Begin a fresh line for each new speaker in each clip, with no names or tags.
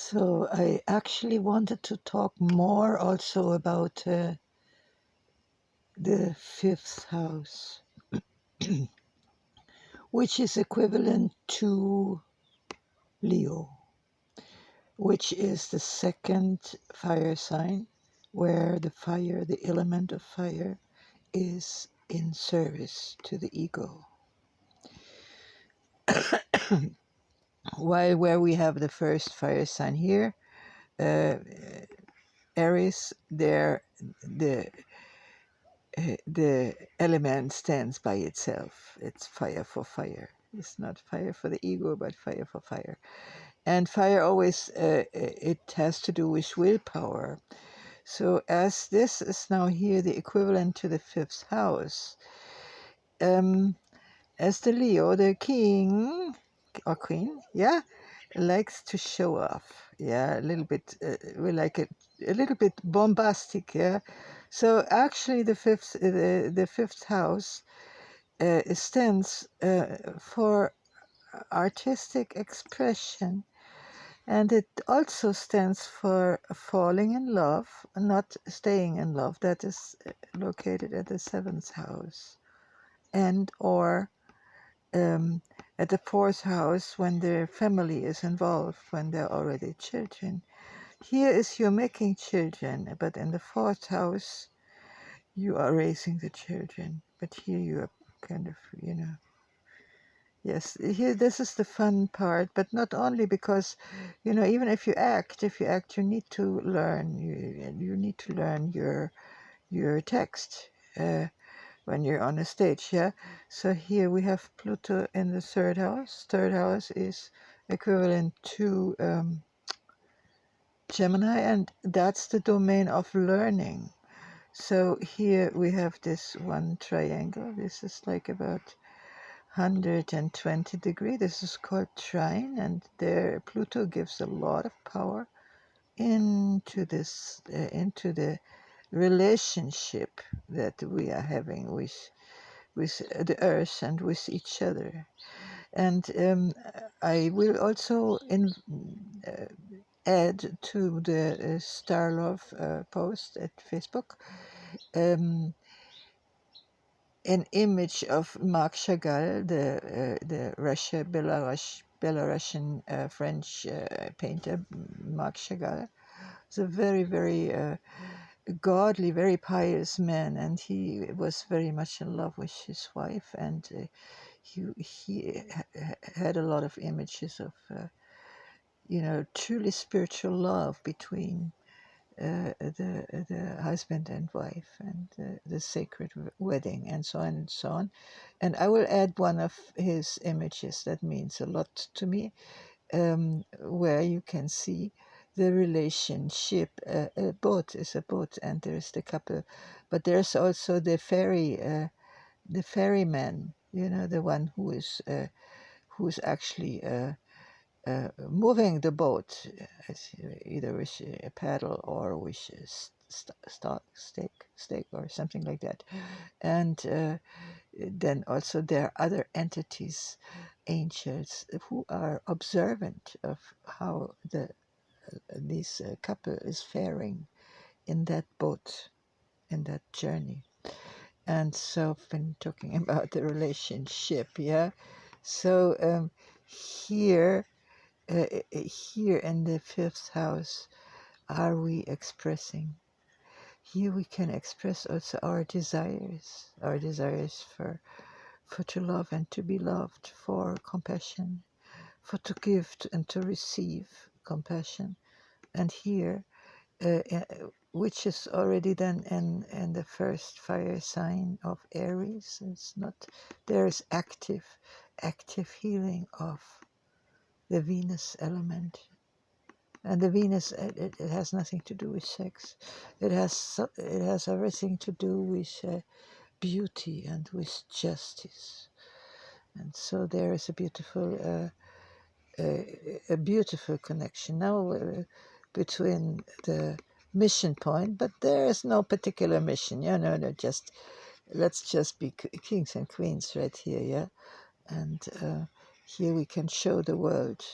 So I actually wanted to talk more also about the fifth house, which is equivalent to Leo, which is the second fire sign, where the fire, the element of fire, is in service to the ego. While where we have the first fire sign here, uh, Aries, there the element stands by itself. It's fire for fire. It's not fire for the ego, but fire for fire. And fire always, it has to do with willpower. So as this is now here the equivalent to the fifth house, as the Leo, the king or queen, yeah, likes to show off, yeah, a little bit, we like it a little bit bombastic, yeah. So actually the fifth house stands for artistic expression, and it also stands for falling in love, not staying in love. That is located at the seventh house, and or um, at the fourth house when the family is involved, when there are already children. Here is you're making children, but in the fourth house you are raising the children. But here you are kind of, yes, here this is the fun part, but not only because, even if you act, you need to learn. You need to learn your text. When you're on a stage, yeah? So here we have Pluto in the third house. Third house is equivalent to Gemini, and that's the domain of learning. So here we have this one triangle. This is like about 120 degrees. This is called trine, and there Pluto gives a lot of power into this, into the relationship that we are having with the earth and with each other. And I will also uh, add to the Star Love post at Facebook an image of Marc Chagall, the Belarusian French painter, Marc Chagall. He's a very, very godly, very pious man, and he was very much in love with his wife, and he had a lot of images of truly spiritual love between the husband and wife, and the sacred wedding, and so on and so on. And I will add one of his images that means a lot to me, where you can see the relationship. A boat is a boat, and there's the couple, but there's also the ferryman. The one who's actually moving the boat, either with a paddle or with a stake or something like that. And then also there are other entities, angels, who are observant of how this couple is faring in that boat, in that journey. And so I've been talking about the relationship, yeah. So here here in the fifth house, are we expressing? Here we can express also our desires for to love and to be loved, for compassion, for to give and to receive compassion. And here, which is already then in the first fire sign of Aries, it's not, there is active healing of the Venus element. And the Venus, it has nothing to do with sex. It has everything to do with beauty and with justice. And so there is a beautiful connection now between the mission point, but there is no particular mission. No, just let's just be kings and queens right here, yeah. And here we can show the world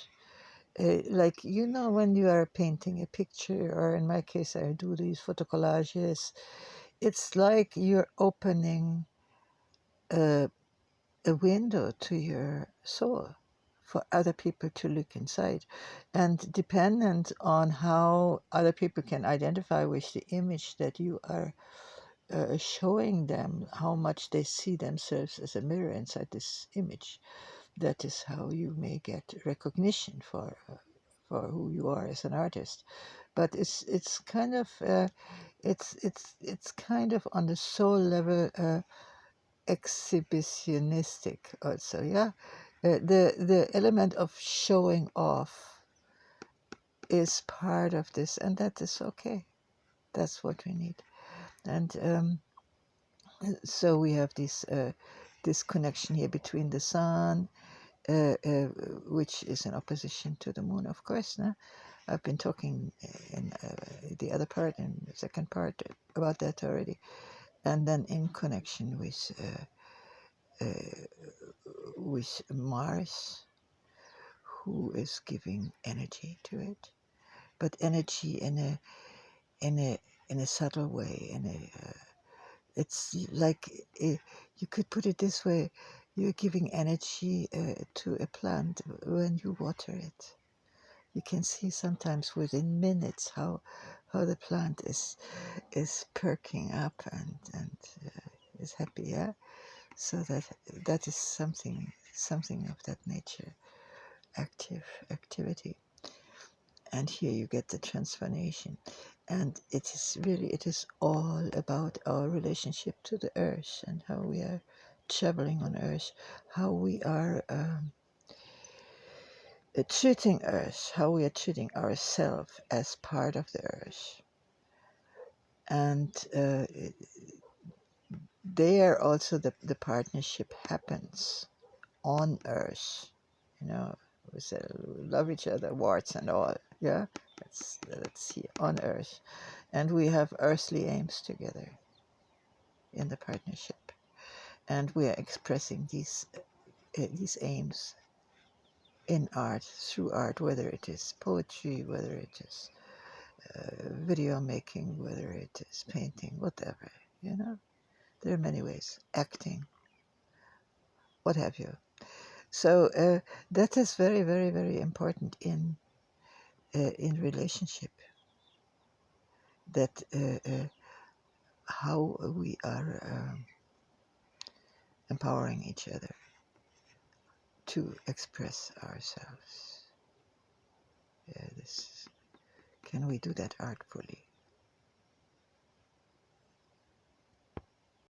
Like, you know, when you are painting a picture, or in my case, I do these photo collages, it's like you're opening a, a window to your soul for other people to look inside. And dependent on how other people can identify with the image that you are showing them, how much they see themselves as a mirror inside this image, that is how you may get recognition for who you are as an artist. But it's kind of it's kind of on the soul level exhibitionistic also, yeah. The element of showing off is part of this, and that is okay. That's what we need. And so we have this connection here between the sun, uh, uh, which is in opposition to the moon, of course. No? I've been talking in the other part, in the second part, about that already. And then in connection with Mars, who is giving energy to it, but energy in a in a subtle way. It's like, you could put it this way: you're giving energy to a plant when you water it. You can see sometimes within minutes how the plant is perking up and is happy. Yeah. So that is something of that nature, activity. And here you get the transformation, and it is all about our relationship to the earth, and how we are traveling on earth, how we are treating earth, how we are treating ourselves as part of the earth. And there also the partnership happens on earth, you know. We say we love each other, warts and all. Yeah, that's here on earth, and we have earthly aims together in the partnership, and we are expressing these aims in art, through art, whether it is poetry, whether it is video making, whether it is painting, whatever. You know, there are many ways, acting, what have you. So that is very, very, very important in relationship, that how we are empowering each other to express ourselves. Can we do that artfully?